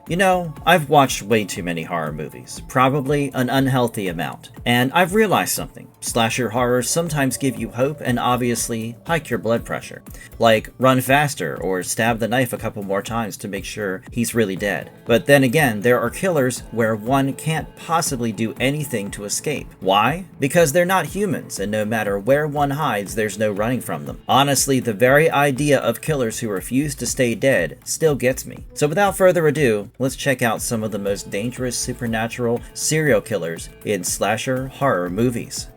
You know, I've watched way too many horror movies, probably an unhealthy amount, and I've realized something. Slasher horrors sometimes give you hope and obviously hike your blood pressure. Like, run faster or stab the knife a couple more times to make sure he's really dead. But then again, there are killers where one can't possibly do anything to escape. Why? Because they're not humans, and no matter where one hides, there's no running from them. Honestly, the very idea of killers who refuse to stay dead still gets me. So without further ado, let's check out some of the most dangerous supernatural serial killers in slasher horror movies.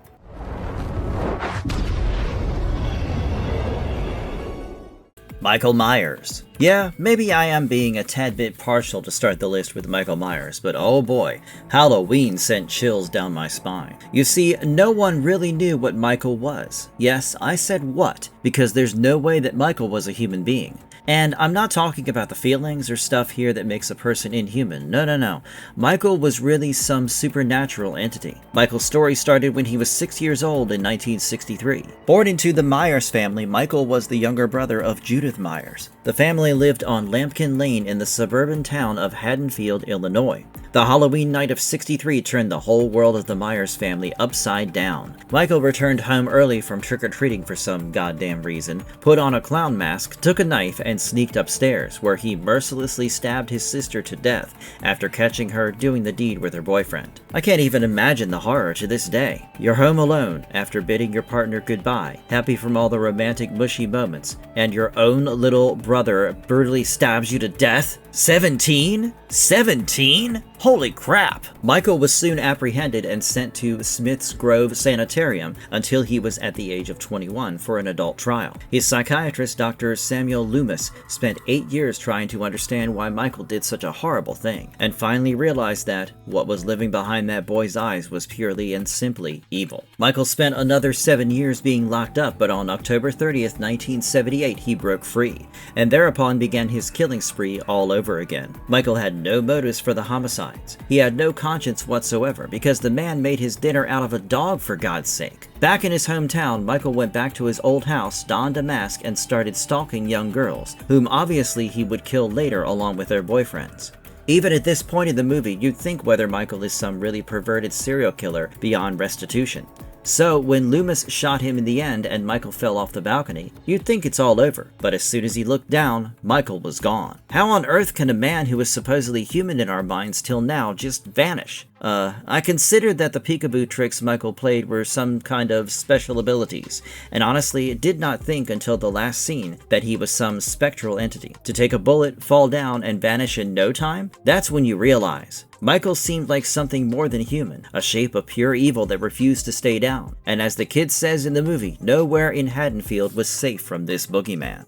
Michael Myers. Yeah, maybe I am being a tad bit partial to start the list with Michael Myers, but oh boy, Halloween sent chills down my spine. You see, no one really knew what Michael was. Yes, I said what, because there's no way that Michael was a human being. And I'm not talking about the feelings or stuff here that makes a person inhuman. No. Michael was really some supernatural entity. Michael's story started when he was 6 years old in 1963. Born into the Myers family, Michael was the younger brother of Judith Myers. The family lived on Lambkin Lane in the suburban town of Haddonfield, Illinois. The Halloween night of '63 turned the whole world of the Myers family upside down. Michael returned home early from trick-or-treating for some goddamn reason, put on a clown mask, took a knife, and sneaked upstairs, where he mercilessly stabbed his sister to death after catching her doing the deed with her boyfriend. I can't even imagine the horror to this day. You're home alone after bidding your partner goodbye, happy from all the romantic mushy moments, and your own little brother brutally stabs you to death? 17? 17? Holy crap! Michael was soon apprehended and sent to Smith's Grove Sanitarium until he was at the age of 21 for an adult trial. His psychiatrist, Dr. Samuel Loomis, spent 8 years trying to understand why Michael did such a horrible thing, and finally realized that what was living behind that boy's eyes was purely and simply evil. Michael spent another 7 years being locked up, but on October 30th, 1978, he broke free, and thereupon began his killing spree all over again. Michael had no motives for the homicides. He had no conscience whatsoever because the man made his dinner out of a dog, for God's sake. Back in his hometown, Michael went back to his old house, donned a mask, and started stalking young girls, whom obviously he would kill later along with their boyfriends. Even at this point in the movie, you'd think whether Michael is some really perverted serial killer beyond restitution. So, when Loomis shot him in the end and Michael fell off the balcony, you'd think it's all over, but as soon as he looked down, Michael was gone. How on earth can a man who is supposedly human in our minds till now just vanish? I considered that the peekaboo tricks Michael played were some kind of special abilities, and honestly did not think until the last scene that he was some spectral entity. To take a bullet, fall down, and vanish in no time? That's when you realize. Michael seemed like something more than human, a shape of pure evil that refused to stay down. And as the kid says in the movie, nowhere in Haddonfield was safe from this boogeyman.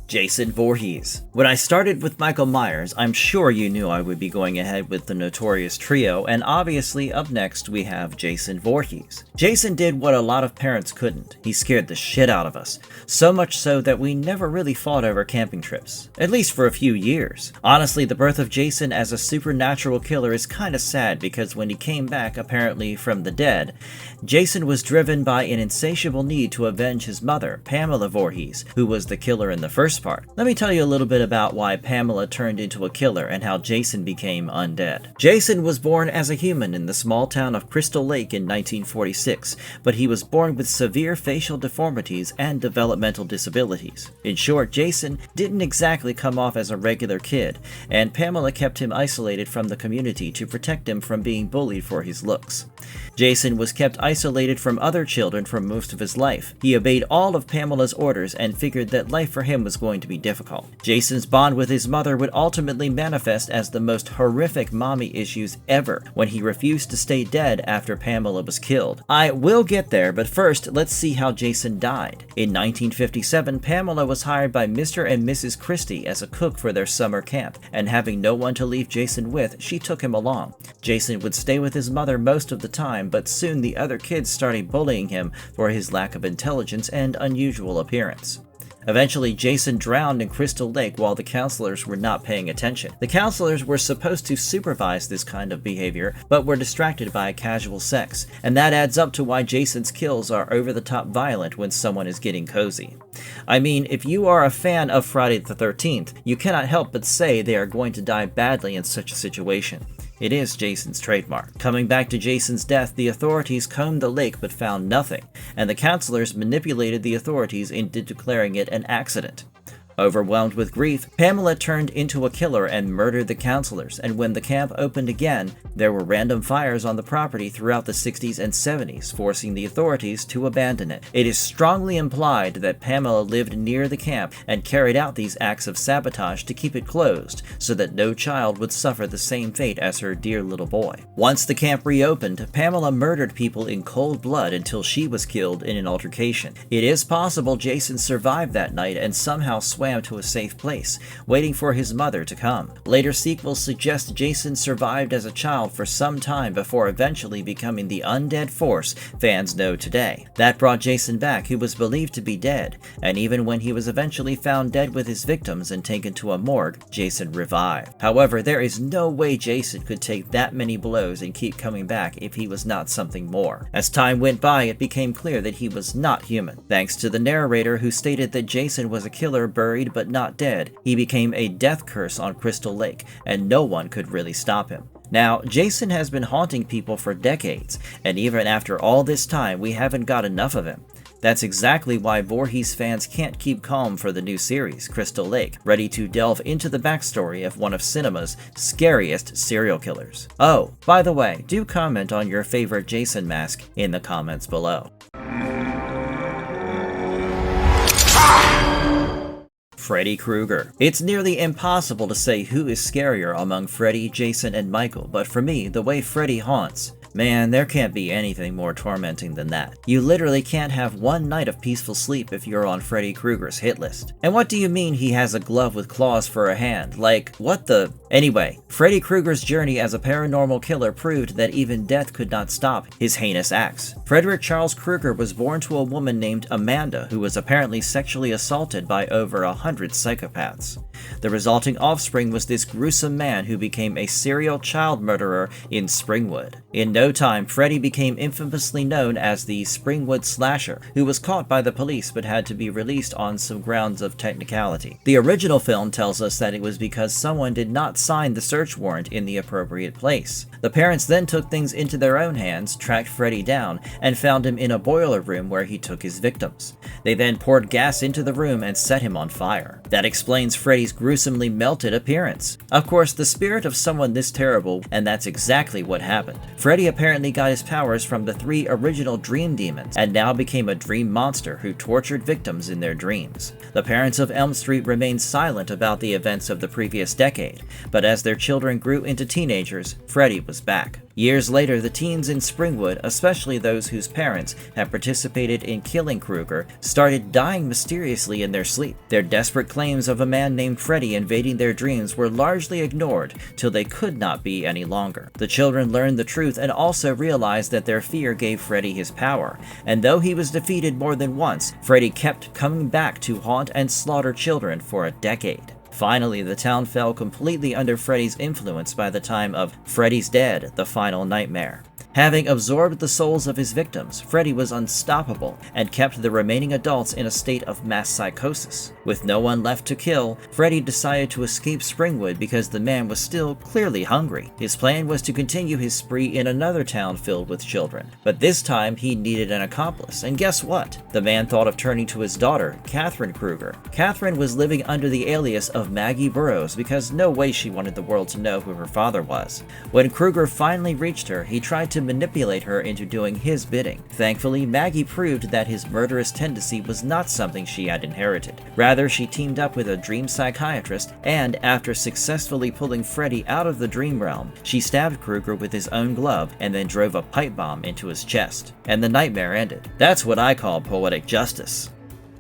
Jason Voorhees. When I started with Michael Myers, I'm sure you knew I would be going ahead with the notorious trio, and obviously up next we have Jason Voorhees. Jason did what a lot of parents couldn't. He scared the shit out of us. So much so that we never really fought over camping trips. At least for a few years. Honestly, the birth of Jason as a supernatural killer is kinda sad because when he came back, apparently from the dead, Jason was driven by an insatiable need to avenge his mother, Pamela Voorhees, who was the killer in the first part. Let me tell you a little bit about why Pamela turned into a killer and how Jason became undead. Jason was born as a human in the small town of Crystal Lake in 1946, but he was born with severe facial deformities and developmental disabilities. In short, Jason didn't exactly come off as a regular kid, and Pamela kept him isolated from the community to protect him from being bullied for his looks. Jason was kept isolated from other children for most of his life. He obeyed all of Pamela's orders and figured that life for him was going to be difficult. Jason's bond with his mother would ultimately manifest as the most horrific mommy issues ever when he refused to stay dead after Pamela was killed. I will get there, but first let's see how Jason died. In 1957, Pamela was hired by Mr. and Mrs. Christie as a cook for their summer camp, and having no one to leave Jason with, she took him along. Jason would stay with his mother most of the time, but soon the other kids started bullying him for his lack of intelligence and unusual appearance. Eventually, Jason drowned in Crystal Lake while the counselors were not paying attention. The counselors were supposed to supervise this kind of behavior, but were distracted by casual sex, and that adds up to why Jason's kills are over-the-top violent when someone is getting cozy. I mean, if you are a fan of Friday the 13th, you cannot help but say they are going to die badly in such a situation. It is Jason's trademark. Coming back to Jason's death, the authorities combed the lake but found nothing, and the counselors manipulated the authorities into declaring it an accident. Overwhelmed with grief, Pamela turned into a killer and murdered the counselors, and when the camp opened again, there were random fires on the property throughout the 60s and 70s, forcing the authorities to abandon it. It is strongly implied that Pamela lived near the camp and carried out these acts of sabotage to keep it closed, so that no child would suffer the same fate as her dear little boy. Once the camp reopened, Pamela murdered people in cold blood until she was killed in an altercation. It is possible Jason survived that night and somehow swam to a safe place, waiting for his mother to come. Later sequels suggest Jason survived as a child for some time before eventually becoming the undead force fans know today. That brought Jason back, who was believed to be dead, and even when he was eventually found dead with his victims and taken to a morgue, Jason revived. However, there is no way Jason could take that many blows and keep coming back if he was not something more. As time went by, it became clear that he was not human. Thanks to the narrator, who stated that Jason was a killer buried but not dead, he became a death curse on Crystal Lake, and no one could really stop him. Now, Jason has been haunting people for decades, and even after all this time, we haven't got enough of him. That's exactly why Voorhees fans can't keep calm for the new series, Crystal Lake, ready to delve into the backstory of one of cinema's scariest serial killers. Oh, by the way, do comment on your favorite Jason mask in the comments below. Freddy Krueger. It's nearly impossible to say who is scarier among Freddy, Jason, and Michael, but for me, the way Freddy haunts, man, there can't be anything more tormenting than that. You literally can't have one night of peaceful sleep if you're on Freddy Krueger's hit list. And what do you mean he has a glove with claws for a hand? Like, what the? Anyway, Freddy Krueger's journey as a paranormal killer proved that even death could not stop his heinous acts. Frederick Charles Krueger was born to a woman named Amanda, who was apparently sexually assaulted by over 100 psychopaths. The resulting offspring was this gruesome man who became a serial child murderer in Springwood. In no time, Freddy became infamously known as the Springwood Slasher, who was caught by the police but had to be released on some grounds of technicality. The original film tells us that it was because someone did not sign the search warrant in the appropriate place. The parents then took things into their own hands, tracked Freddy down, and found him in a boiler room where he took his victims. They then poured gas into the room and set him on fire. That explains Freddy's gruesomely melted appearance. Of course, the spirit of someone this terrible, and that's exactly what happened. Freddy apparently got his powers from the 3 original dream demons, and now became a dream monster who tortured victims in their dreams. The parents of Elm Street remained silent about the events of the previous decade, but as their children grew into teenagers, Freddy was back. Years later, the teens in Springwood, especially those whose parents had participated in killing Krueger, started dying mysteriously in their sleep. Their desperate claims of a man named Freddy invading their dreams were largely ignored till they could not be any longer. The children learned the truth and also realized that their fear gave Freddy his power, and though he was defeated more than once, Freddy kept coming back to haunt and slaughter children for a decade. Finally, the town fell completely under Freddy's influence by the time of Freddy's Dead: The Final Nightmare. Having absorbed the souls of his victims, Freddy was unstoppable and kept the remaining adults in a state of mass psychosis. With no one left to kill, Freddy decided to escape Springwood because the man was still clearly hungry. His plan was to continue his spree in another town filled with children, but this time he needed an accomplice, and guess what? The man thought of turning to his daughter, Catherine Krueger. Catherine was living under the alias of Maggie Burroughs because no way she wanted the world to know who her father was. When Krueger finally reached her, he tried to manipulate her into doing his bidding. Thankfully, Maggie proved that his murderous tendency was not something she had inherited. Rather, she teamed up with a dream psychiatrist, and after successfully pulling Freddy out of the dream realm, she stabbed Krueger with his own glove and then drove a pipe bomb into his chest. And the nightmare ended. That's what I call poetic justice.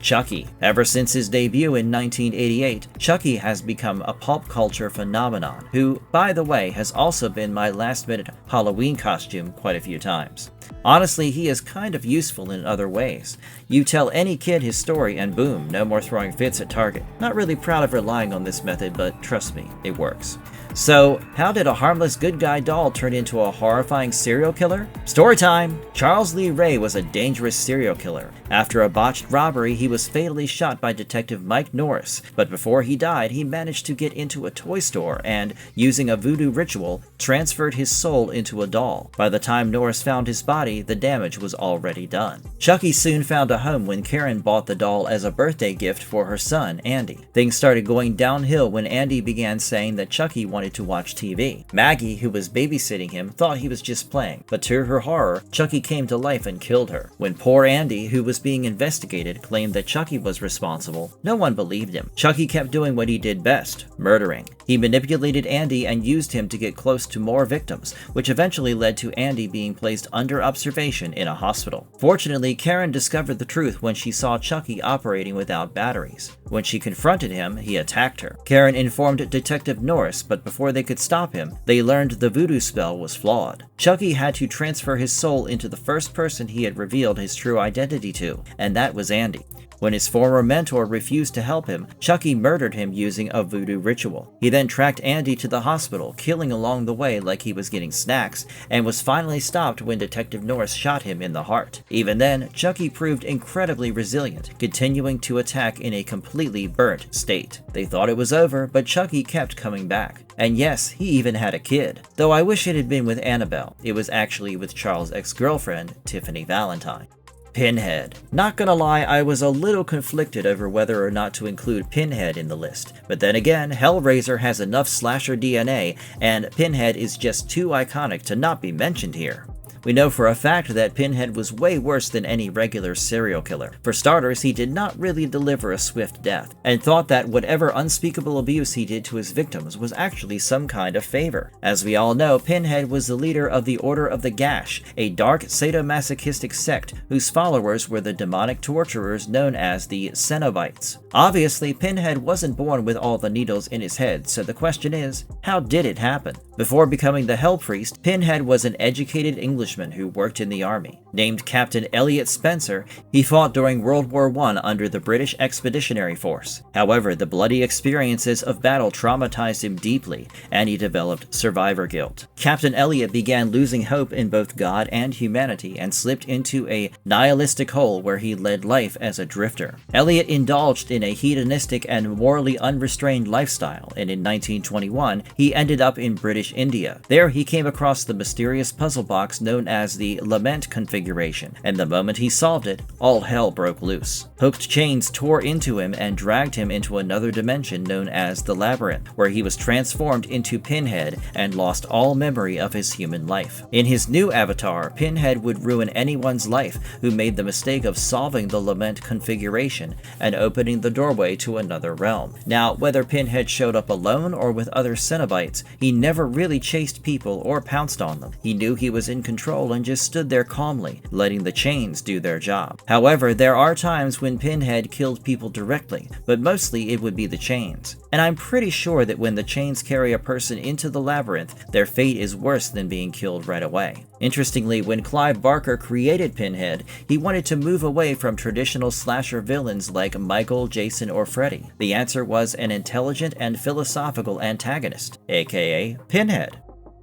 Chucky. Ever since his debut in 1988, Chucky has become a pop culture phenomenon, who, by the way, has also been my last-minute Halloween costume quite a few times. Honestly, he is kind of useful in other ways. You tell any kid his story and boom, no more throwing fits at Target. Not really proud of relying on this method, but trust me, it works. So, how did a harmless good guy doll turn into a horrifying serial killer? Story time! Charles Lee Ray was a dangerous serial killer. After a botched robbery, he was fatally shot by Detective Mike Norris, but before he died, he managed to get into a toy store and, using a voodoo ritual, transferred his soul into a doll. By the time Norris found his body, the damage was already done. Chucky soon found a home when Karen bought the doll as a birthday gift for her son, Andy. Things started going downhill when Andy began saying that Chucky wanted to watch TV. Maggie, who was babysitting him, thought he was just playing, but to her horror, Chucky came to life and killed her. When poor Andy, who was being investigated, claimed that Chucky was responsible, no one believed him. Chucky kept doing what he did best, murdering. He manipulated Andy and used him to get close to more victims, which eventually led to Andy being placed under observation in a hospital. Fortunately, Karen discovered the truth when she saw Chucky operating without batteries. When she confronted him, he attacked her. Karen informed Detective Norris, but before they could stop him, they learned the voodoo spell was flawed. Chucky had to transfer his soul into the first person he had revealed his true identity to, and that was Andy. When his former mentor refused to help him, Chucky murdered him using a voodoo ritual. He then tracked Andy to the hospital, killing along the way like he was getting snacks, and was finally stopped when Detective Norris shot him in the heart. Even then, Chucky proved incredibly resilient, continuing to attack in a completely burnt state. They thought it was over, but Chucky kept coming back. And yes, he even had a kid. Though I wish it had been with Annabelle. It was actually with Charles' ex-girlfriend, Tiffany Valentine. Pinhead. Not gonna lie, I was a little conflicted over whether or not to include Pinhead in the list, but then again, Hellraiser has enough slasher DNA, and Pinhead is just too iconic to not be mentioned here. We know for a fact that Pinhead was way worse than any regular serial killer. For starters, he did not really deliver a swift death, and thought that whatever unspeakable abuse he did to his victims was actually some kind of favor. As we all know, Pinhead was the leader of the Order of the Gash, a dark sadomasochistic sect whose followers were the demonic torturers known as the Cenobites. Obviously, Pinhead wasn't born with all the needles in his head, so the question is, how did it happen? Before becoming the Hell Priest, Pinhead was an educated Englishman who worked in the army. Named Captain Elliot Spencer, he fought during World War I under the British Expeditionary Force. However, the bloody experiences of battle traumatized him deeply, and he developed survivor guilt. Captain Elliot began losing hope in both God and humanity and slipped into a nihilistic hole where he led life as a drifter. Elliot indulged in a hedonistic and morally unrestrained lifestyle, and in 1921, he ended up in British India. There, he came across the mysterious puzzle box known as the Lament configuration, and the moment he solved it, all hell broke loose. Hooked chains tore into him and dragged him into another dimension known as the Labyrinth, where he was transformed into Pinhead and lost all memory of his human life. In his new avatar, Pinhead would ruin anyone's life who made the mistake of solving the Lament configuration and opening the doorway to another realm. Now, whether Pinhead showed up alone or with other Cenobites, he never really chased people or pounced on them. He knew he was in control and just stood there calmly, letting the chains do their job. However, there are times when Pinhead killed people directly, but mostly it would be the chains. And I'm pretty sure that when the chains carry a person into the labyrinth, their fate is worse than being killed right away. Interestingly, when Clive Barker created Pinhead, he wanted to move away from traditional slasher villains like Michael, Jason, or Freddy. The answer was an intelligent and philosophical antagonist, aka Pinhead.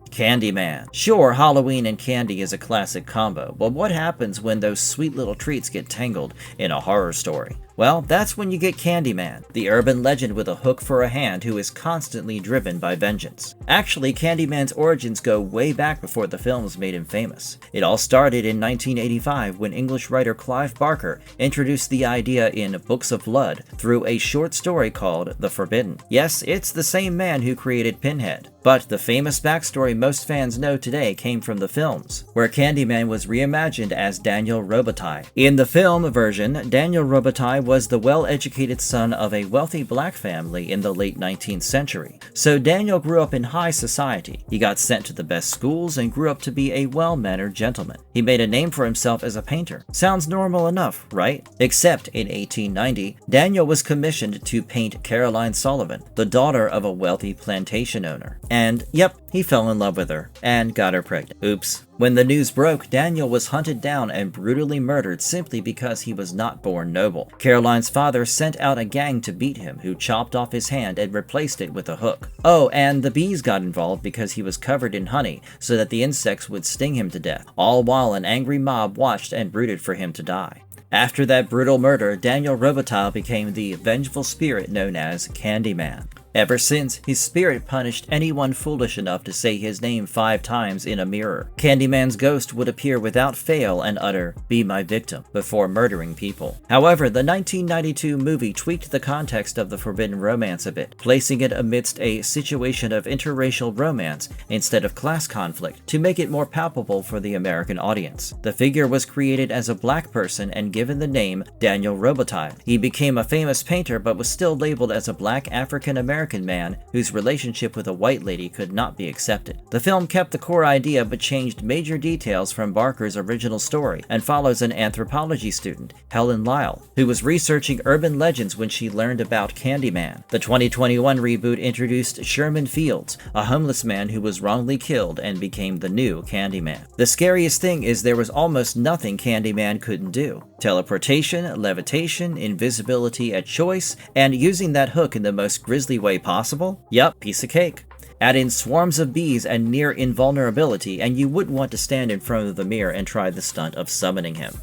Candyman. Sure, Halloween and candy is a classic combo, but what happens when those sweet little treats get tangled in a horror story? Well, that's when you get Candyman, the urban legend with a hook for a hand who is constantly driven by vengeance. Actually, Candyman's origins go way back before the films made him famous. It all started in 1985 when English writer Clive Barker introduced the idea in Books of Blood through a short story called The Forbidden. Yes, it's the same man who created Pinhead. But the famous backstory most fans know today came from the films, where Candyman was reimagined as Daniel Robitaille. In the film version, Daniel Robitaille was the well-educated son of a wealthy black family in the late 19th century. So Daniel grew up in high society. He got sent to the best schools and grew up to be a well-mannered gentleman. He made a name for himself as a painter. Sounds normal enough, right? Except in 1890, Daniel was commissioned to paint Caroline Sullivan, the daughter of a wealthy plantation owner. And yep, he fell in love with her and got her pregnant. Oops. When the news broke, Daniel was hunted down and brutally murdered simply because he was not born noble. Caroline's father sent out a gang to beat him, who chopped off his hand and replaced it with a hook. Oh, and the bees got involved because he was covered in honey so that the insects would sting him to death, all while an angry mob watched and rooted for him to die. After that brutal murder, Daniel Robitaille became the vengeful spirit known as Candyman. Ever since, his spirit punished anyone foolish enough to say his name 5 times in a mirror. Candyman's ghost would appear without fail and utter, "Be my victim," before murdering people. However, the 1992 movie tweaked the context of the forbidden romance a bit, placing it amidst a situation of interracial romance instead of class conflict to make it more palpable for the American audience. The figure was created as a black person and given the name Daniel Robitaille. He became a famous painter but was still labeled as a black African-American man whose relationship with a white lady could not be accepted. The film kept the core idea but changed major details from Barker's original story and follows an anthropology student, Helen Lyle, who was researching urban legends when she learned about Candyman. The 2021 reboot introduced Sherman Fields, a homeless man who was wrongly killed and became the new Candyman. The scariest thing is there was almost nothing Candyman couldn't do. Teleportation, levitation, invisibility at choice, and using that hook in the most grisly way possible? Yup, piece of cake. Add in swarms of bees and near invulnerability, and you wouldn't want to stand in front of the mirror and try the stunt of summoning him.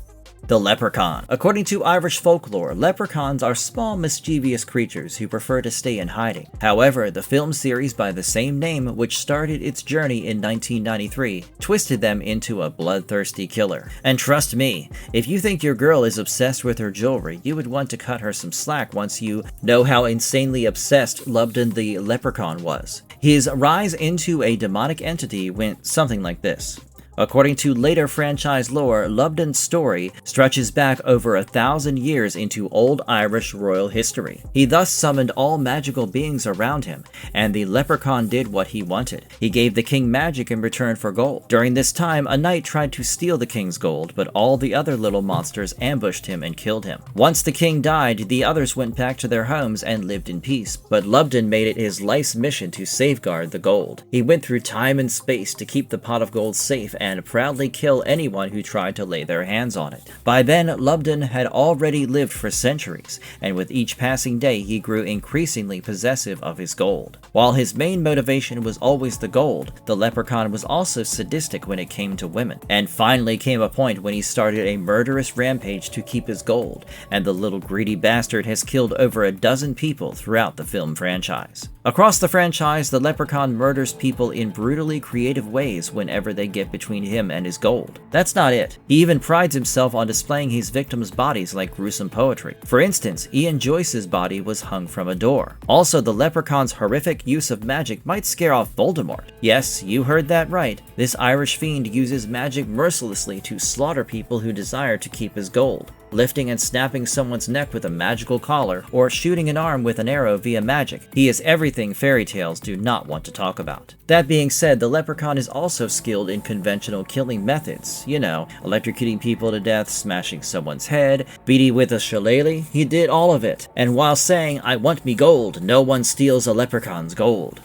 The Leprechaun. According to Irish folklore, leprechauns are small, mischievous creatures who prefer to stay in hiding. However, the film series by the same name, which started its journey in 1993, twisted them into a bloodthirsty killer. And trust me, if you think your girl is obsessed with her jewelry, you would want to cut her some slack once you know how insanely obsessed Lubden the Leprechaun was. His rise into a demonic entity went something like this. According to later franchise lore, Lubden's story stretches back over 1,000 years into old Irish royal history. He thus summoned all magical beings around him, and the leprechaun did what he wanted. He gave the king magic in return for gold. During this time, a knight tried to steal the king's gold, but all the other little monsters ambushed him and killed him. Once the king died, the others went back to their homes and lived in peace, but Lubden made it his life's mission to safeguard the gold. He went through time and space to keep the pot of gold safe and proudly kill anyone who tried to lay their hands on it. By then, Lubden had already lived for centuries, and with each passing day he grew increasingly possessive of his gold. While his main motivation was always the gold, the leprechaun was also sadistic when it came to women, and finally came a point when he started a murderous rampage to keep his gold, and the little greedy bastard has killed over a dozen people throughout the film franchise. Across the franchise, the leprechaun murders people in brutally creative ways whenever they get between him and his gold. That's not it. He even prides himself on displaying his victims' bodies like gruesome poetry. For instance, Ian Joyce's body was hung from a door. Also, the leprechaun's horrific use of magic might scare off Voldemort. Yes, you heard that right. This Irish fiend uses magic mercilessly to slaughter people who desire to keep his gold, lifting and snapping someone's neck with a magical collar, or shooting an arm with an arrow via magic. He is everything fairy tales do not want to talk about. That being said, the leprechaun is also skilled in conventional killing methods. You know, electrocuting people to death, smashing someone's head, beating with a shillelagh. He did all of it. And while saying, "I want me gold, no one steals a leprechaun's gold."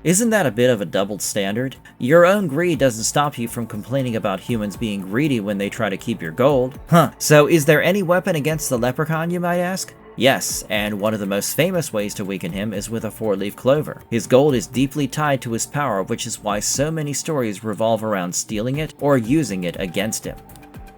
Isn't that a bit of a double standard? Your own greed doesn't stop you from complaining about humans being greedy when they try to keep your gold. So is there any weapon against the leprechaun, you might ask? Yes, and one of the most famous ways to weaken him is with a 4-leaf clover. His gold is deeply tied to his power, which is why so many stories revolve around stealing it or using it against him.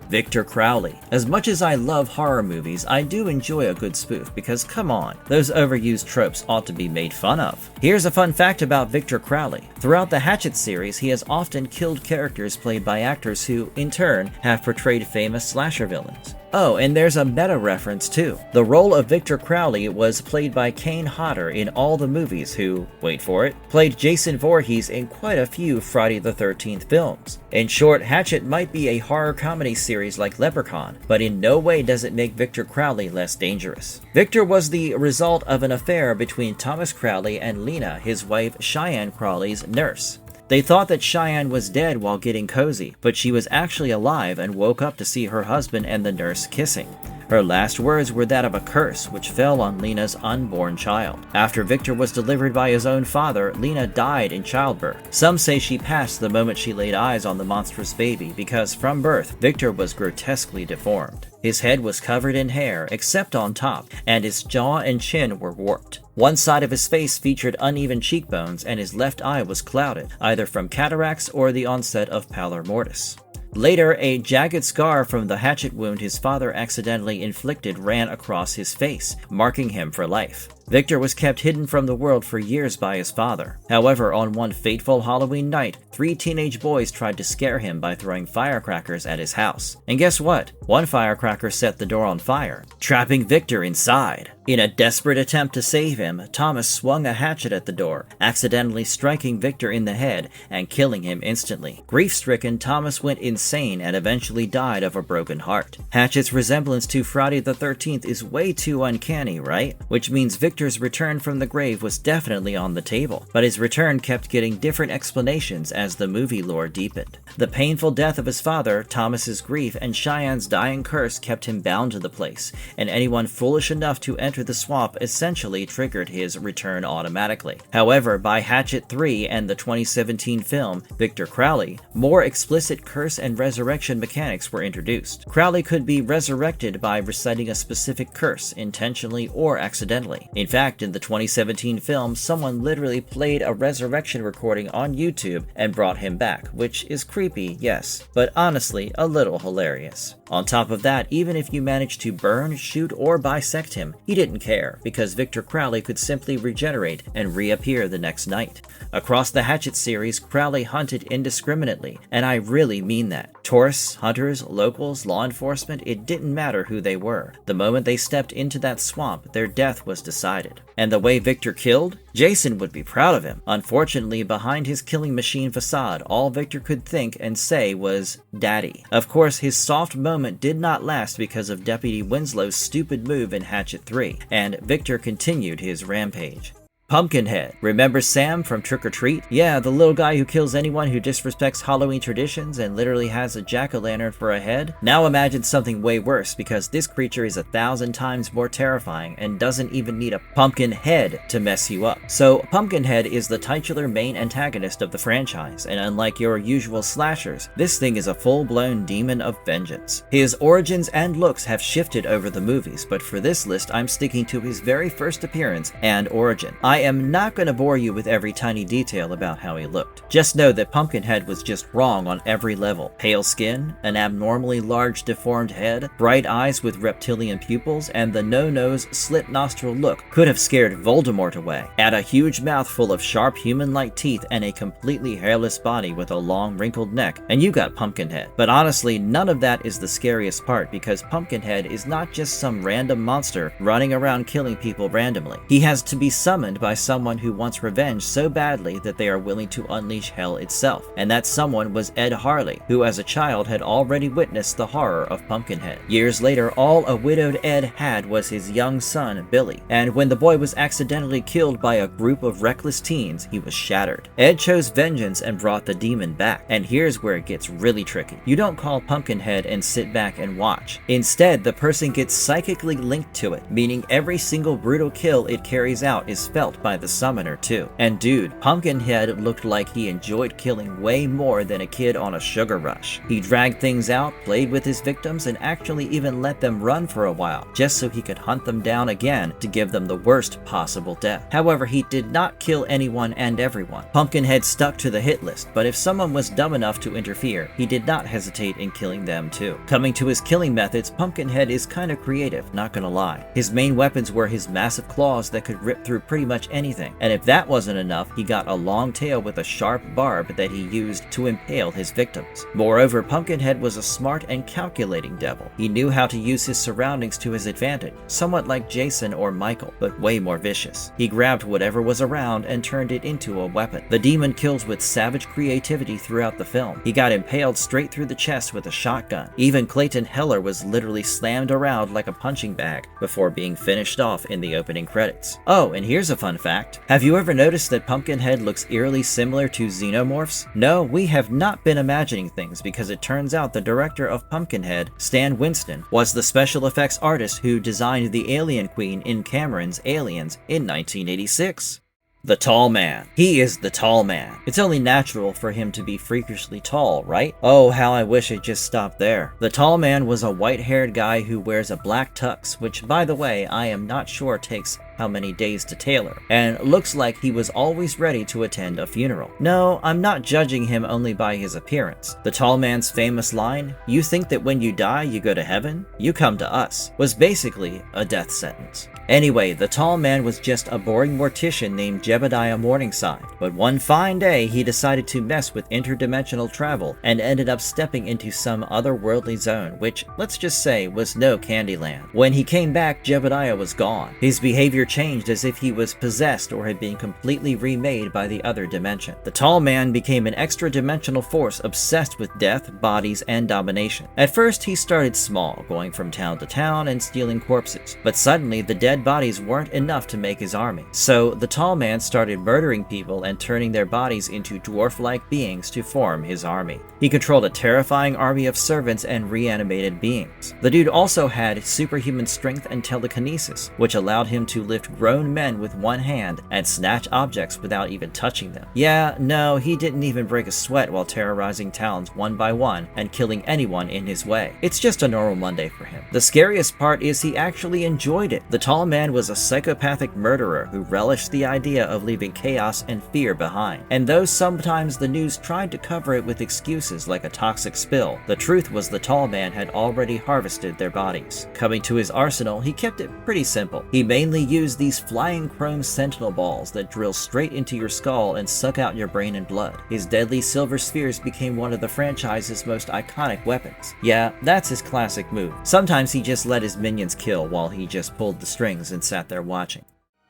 Victor Crowley. As much as I love horror movies, I do enjoy a good spoof because, come on, those overused tropes ought to be made fun of. Here's a fun fact about Victor Crowley. Throughout the Hatchet series, he has often killed characters played by actors who, in turn, have portrayed famous slasher villains. Oh, and there's a meta reference too. The role of Victor Crowley was played by Kane Hodder in all the movies who, wait for it, played Jason Voorhees in quite a few Friday the 13th films. In short, Hatchet might be a horror comedy series like Leprechaun, but in no way does it make Victor Crowley less dangerous. Victor was the result of an affair between Thomas Crowley and Lena, his wife Cheyenne Crowley's nurse. They thought that Cheyenne was dead while getting cozy, but she was actually alive and woke up to see her husband and the nurse kissing. Her last words were that of a curse which fell on Lena's unborn child. After Victor was delivered by his own father, Lena died in childbirth. Some say she passed the moment she laid eyes on the monstrous baby because from birth, Victor was grotesquely deformed. His head was covered in hair, except on top, and his jaw and chin were warped. One side of his face featured uneven cheekbones, and his left eye was clouded, either from cataracts or the onset of pallor mortis. Later, a jagged scar from the hatchet wound his father accidentally inflicted ran across his face, marking him for life. Victor was kept hidden from the world for years by his father. However, on one fateful Halloween night, 3 teenage boys tried to scare him by throwing firecrackers at his house. And guess what? One firecracker set the door on fire, trapping Victor inside. In a desperate attempt to save him, Thomas swung a hatchet at the door, accidentally striking Victor in the head and killing him instantly. Grief-stricken, Thomas went insane and eventually died of a broken heart. Hatchet's resemblance to Friday the 13th is way too uncanny, right? Which means Victor's return from the grave was definitely on the table, but his return kept getting different explanations as the movie lore deepened. The painful death of his father, Thomas's grief, and Cheyenne's dying curse kept him bound to the place, and anyone foolish enough to enter the swamp essentially triggered his return automatically. However, by Hatchet 3 and the 2017 film Victor Crowley, more explicit curse and resurrection mechanics were introduced. Crowley could be resurrected by reciting a specific curse, intentionally or accidentally. In fact, in the 2017 film, someone literally played a resurrection recording on YouTube and brought him back, which is creepy, yes, but honestly a little hilarious. On top of that, even if you managed to burn, shoot, or bisect him, he didn't care, because Victor Crowley could simply regenerate and reappear the next night. Across the Hatchet series, Crowley hunted indiscriminately, and I really mean that. Tourists, hunters, locals, law enforcement, it didn't matter who they were. The moment they stepped into that swamp, their death was decided. And the way Victor killed? Jason would be proud of him. Unfortunately, behind his killing machine facade, all Victor could think and say was, "Daddy." Of course, his soft moment did not last because of Deputy Winslow's stupid move in Hatchet 3, and Victor continued his rampage. Pumpkinhead. Remember Sam from Trick or Treat? Yeah, the little guy who kills anyone who disrespects Halloween traditions and literally has a jack-o'-lantern for a head? Now imagine something way worse, because this creature is 1,000 times more terrifying and doesn't even need a pumpkin head to mess you up. So Pumpkinhead is the titular main antagonist of the franchise, and unlike your usual slashers, this thing is a full-blown demon of vengeance. His origins and looks have shifted over the movies, but for this list I'm sticking to his very first appearance and origin. I am not going to bore you with every tiny detail about how he looked. Just know that Pumpkinhead was just wrong on every level. Pale skin, an abnormally large deformed head, bright eyes with reptilian pupils, and the no-nose, slit-nostril look could have scared Voldemort away. Add a huge mouth full of sharp human-like teeth and a completely hairless body with a long wrinkled neck, and you got Pumpkinhead. But honestly, none of that is the scariest part, because Pumpkinhead is not just some random monster running around killing people randomly. He has to be summoned by someone who wants revenge so badly that they are willing to unleash hell itself, and that someone was Ed Harley, who as a child had already witnessed the horror of Pumpkinhead. Years later, all a widowed Ed had was his young son, Billy, and when the boy was accidentally killed by a group of reckless teens, he was shattered. Ed chose vengeance and brought the demon back, and here's where it gets really tricky. You don't call Pumpkinhead and sit back and watch. Instead, the person gets psychically linked to it, meaning every single brutal kill it carries out is felt by the summoner too. And dude, Pumpkinhead looked like he enjoyed killing way more than a kid on a sugar rush. He dragged things out, played with his victims, and actually even let them run for a while, just so he could hunt them down again to give them the worst possible death. However, he did not kill anyone and everyone. Pumpkinhead stuck to the hit list, but if someone was dumb enough to interfere, he did not hesitate in killing them too. Coming to his killing methods, Pumpkinhead is kinda creative, not gonna lie. His main weapons were his massive claws that could rip through pretty much much anything, and if that wasn't enough, he got a long tail with a sharp barb that he used to impale his victims. Moreover, Pumpkinhead was a smart and calculating devil. He knew how to use his surroundings to his advantage, somewhat like Jason or Michael, but way more vicious. He grabbed whatever was around and turned it into a weapon. The demon kills with savage creativity throughout the film. He got impaled straight through the chest with a shotgun. Even Clayton Heller was literally slammed around like a punching bag before being finished off in the opening credits. Oh, and here's a fun fact. Have you ever noticed that Pumpkinhead looks eerily similar to xenomorphs? No, we have not been imagining things, because it turns out the director of Pumpkinhead, Stan Winston, was the special effects artist who designed the alien queen in Cameron's Aliens in 1986. The Tall Man. He is the Tall Man. It's only natural for him to be freakishly tall, right? Oh, how I wish it just stopped there. The Tall Man was a white-haired guy who wears a black tux, which, by the way, I am not sure takes how many days to tailor, and looks like he was always ready to attend a funeral. No, I'm not judging him only by his appearance. The Tall Man's famous line, "You think that when you die you go to heaven? You come to us," was basically a death sentence. Anyway, the Tall Man was just a boring mortician named Jebediah Morningside, but one fine day he decided to mess with interdimensional travel and ended up stepping into some otherworldly zone, which, let's just say, was no Candyland. When he came back, Jebediah was gone. His behavior changed as if he was possessed or had been completely remade by the other dimension. The Tall Man became an extra-dimensional force obsessed with death, bodies, and domination. At first, he started small, going from town to town and stealing corpses, but suddenly the dead bodies weren't enough to make his army. So the Tall Man started murdering people and turning their bodies into dwarf-like beings to form his army. He controlled a terrifying army of servants and reanimated beings. The dude also had superhuman strength and telekinesis, which allowed him to lift grown men with one hand and snatch objects without even touching them. Yeah, no, he didn't even break a sweat while terrorizing towns one by one and killing anyone in his way. It's just a normal Monday for him. The scariest part is he actually enjoyed it. The Tall Man was a psychopathic murderer who relished the idea of leaving chaos and fear behind. And though sometimes the news tried to cover it with excuses like a toxic spill, the truth was the Tall Man had already harvested their bodies. Coming to his arsenal, he kept it pretty simple. He mainly used these flying chrome sentinel balls that drill straight into your skull and suck out your brain and blood. His deadly silver spheres became one of the franchise's most iconic weapons. Yeah, that's his classic move. Sometimes he just let his minions kill while he just pulled the strings and sat there watching.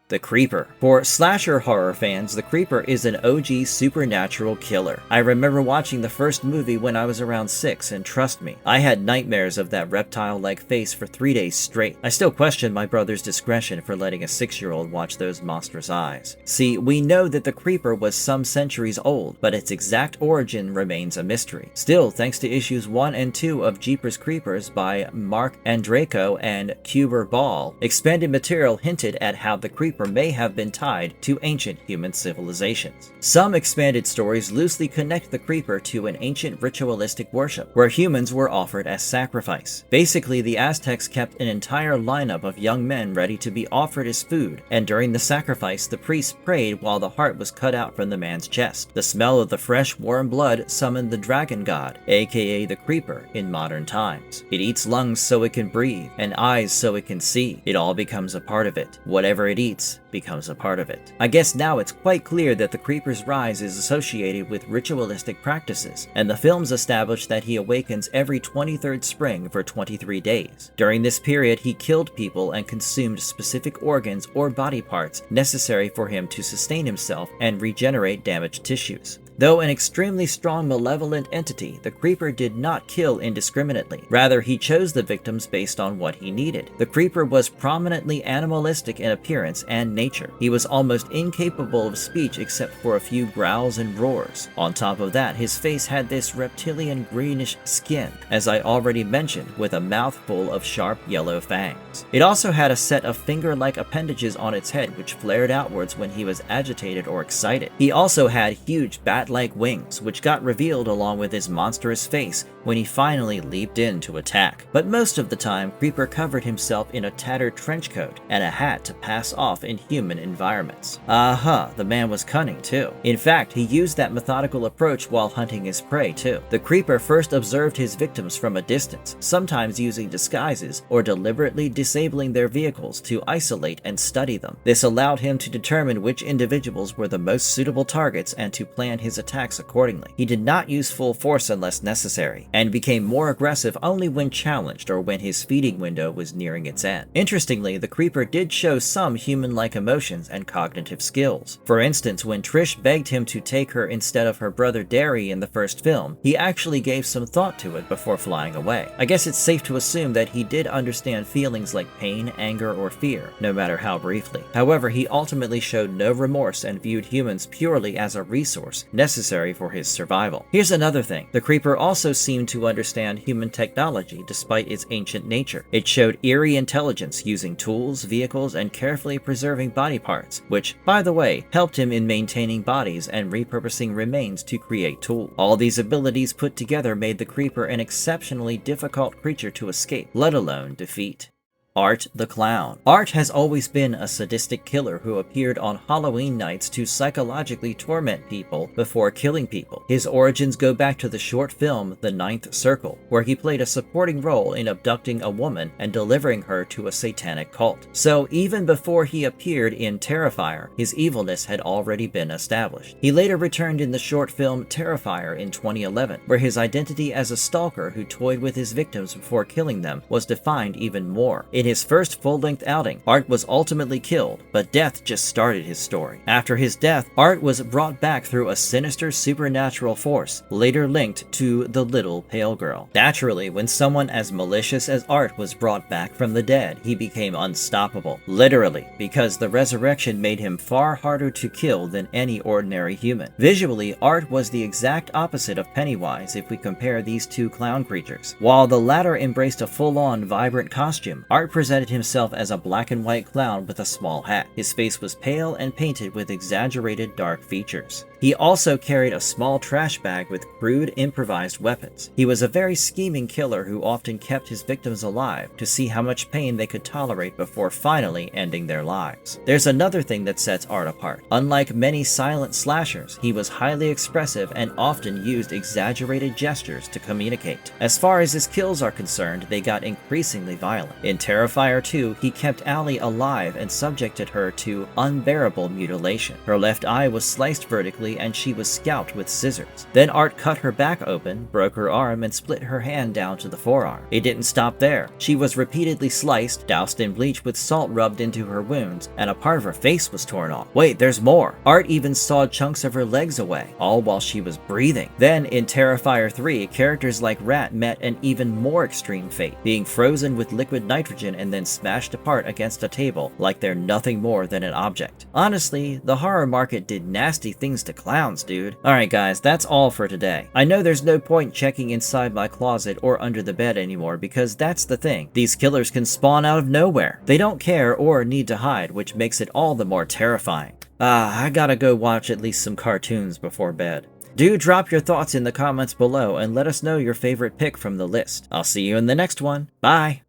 The Creeper. For slasher horror fans, the Creeper is an OG supernatural killer. I remember watching the first movie when I was around 6, and trust me, I had nightmares of that reptile-like face for 3 days straight. I still question my brother's discretion for letting a 6-year-old watch those monstrous eyes. See, we know that the Creeper was some centuries old, but its exact origin remains a mystery. Still, thanks to issues 1 and 2 of Jeepers Creepers by Mark Andreyko and Kuber Ball, expanded material hinted at how the Creeper may have been tied to ancient human civilizations. Some expanded stories loosely connect the Creeper to an ancient ritualistic worship, where humans were offered as sacrifice. Basically, the Aztecs kept an entire lineup of young men ready to be offered as food, and during the sacrifice, the priest prayed while the heart was cut out from the man's chest. The smell of the fresh, warm blood summoned the dragon god, aka the Creeper, in modern times. It eats lungs so it can breathe, and eyes so it can see. It all becomes a part of it. Whatever it eats becomes a part of it. I guess now it's quite clear that the Creeper's rise is associated with ritualistic practices, and the films establish that he awakens every 23rd spring for 23 days. During this period, he killed people and consumed specific organs or body parts necessary for him to sustain himself and regenerate damaged tissues. Though an extremely strong malevolent entity, the Creeper did not kill indiscriminately. Rather, he chose the victims based on what he needed. The Creeper was prominently animalistic in appearance and nature. He was almost incapable of speech except for a few growls and roars. On top of that, his face had this reptilian greenish skin, as I already mentioned, with a mouth full of sharp yellow fangs. It also had a set of finger-like appendages on its head which flared outwards when he was agitated or excited. He also had huge bat bat-like wings, which got revealed along with his monstrous face when he finally leaped in to attack. But most of the time, Creeper covered himself in a tattered trench coat and a hat to pass off in human environments. The man was cunning too. In fact, he used that methodical approach while hunting his prey too. The Creeper first observed his victims from a distance, sometimes using disguises or deliberately disabling their vehicles to isolate and study them. This allowed him to determine which individuals were the most suitable targets and to plan his attacks accordingly. He did not use full force unless necessary, and became more aggressive only when challenged or when his feeding window was nearing its end. Interestingly, the Creeper did show some human-like emotions and cognitive skills. For instance, when Trish begged him to take her instead of her brother Derry in the first film, he actually gave some thought to it before flying away. I guess it's safe to assume that he did understand feelings like pain, anger, or fear, no matter how briefly. However, he ultimately showed no remorse and viewed humans purely as a resource necessary for his survival. Here's another thing. The Creeper also seemed to understand human technology despite its ancient nature. It showed eerie intelligence using tools, vehicles, and carefully preserving body parts, which, by the way, helped him in maintaining bodies and repurposing remains to create tools. All these abilities put together made the Creeper an exceptionally difficult creature to escape, let alone defeat. Art the Clown. Art has always been a sadistic killer who appeared on Halloween nights to psychologically torment people before killing people. His origins go back to the short film The Ninth Circle, where he played a supporting role in abducting a woman and delivering her to a satanic cult. So even before he appeared in Terrifier, his evilness had already been established. He later returned in the short film Terrifier in 2011, where his identity as a stalker who toyed with his victims before killing them was defined even more. In his first full-length outing, Art was ultimately killed, but death just started his story. After his death, Art was brought back through a sinister supernatural force, later linked to the Little Pale Girl. Naturally, when someone as malicious as Art was brought back from the dead, he became unstoppable. Literally, because the resurrection made him far harder to kill than any ordinary human. Visually, Art was the exact opposite of Pennywise if we compare these two clown creatures. While the latter embraced a full-on, vibrant costume, Art presented himself as a black and white clown with a small hat. His face was pale and painted with exaggerated dark features. He also carried a small trash bag with crude, improvised weapons. He was a very scheming killer who often kept his victims alive to see how much pain they could tolerate before finally ending their lives. There's another thing that sets Art apart. Unlike many silent slashers, he was highly expressive and often used exaggerated gestures to communicate. As far as his kills are concerned, they got increasingly violent. In Terrifier 2, he kept Allie alive and subjected her to unbearable mutilation. Her left eye was sliced vertically and she was scalped with scissors. Then Art cut her back open, broke her arm, and split her hand down to the forearm. It didn't stop there. She was repeatedly sliced, doused in bleach with salt rubbed into her wounds, and a part of her face was torn off. Wait, there's more! Art even sawed chunks of her legs away, all while she was breathing. Then, in Terrifier 3, characters like Rat met an even more extreme fate, being frozen with liquid nitrogen and then smashed apart against a table like they're nothing more than an object. Honestly, the horror market did nasty things to clowns, dude. Alright guys, that's all for today. I know there's no point checking inside my closet or under the bed anymore because that's the thing. These killers can spawn out of nowhere. They don't care or need to hide, which makes it all the more terrifying. I gotta go watch at least some cartoons before bed. Do drop your thoughts in the comments below and let us know your favorite pick from the list. I'll see you in the next one. Bye!